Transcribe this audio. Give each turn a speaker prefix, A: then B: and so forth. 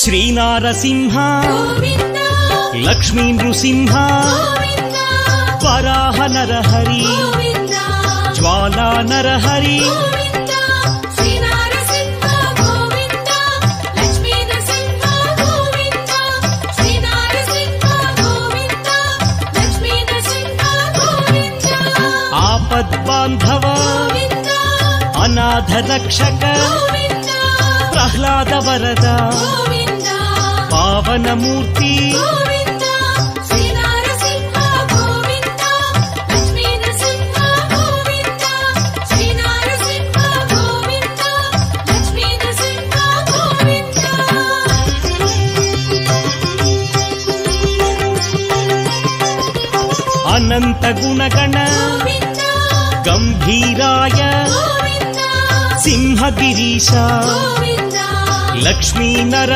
A: శ్రీనారసింహ
B: గోవింద
A: లక్ష్మీ నృసింహ
B: గోవింద
A: వరాహ నరహరి
B: గోవింద
A: జ్వాలా నరహరి
B: గోవింద శ్రీనారసింహ గోవింద లక్ష్మీ నరసింహ గోవింద శ్రీనారసింహ గోవింద లక్ష్మీ నరసింహ గోవింద
A: ఆపద్బాంధవ
B: గోవింద
A: అనాథ రక్షక
B: గోవింద
A: ప్రహ్లాద వరద
B: గోవింద
A: పావనమూర్తి
B: గోవింద శ్రీనారసింహ గోవింద లక్ష్మీ నరసింహ గోవింద శ్రీనారసింహ గోవింద లక్ష్మీ నరసింహ గోవింద
A: అనంత గుణగణ
B: గోవింద
A: గంభీరాయ
B: గోవింద
A: సింహగిరీశ
B: గోవింద
A: లక్ష్మీ నర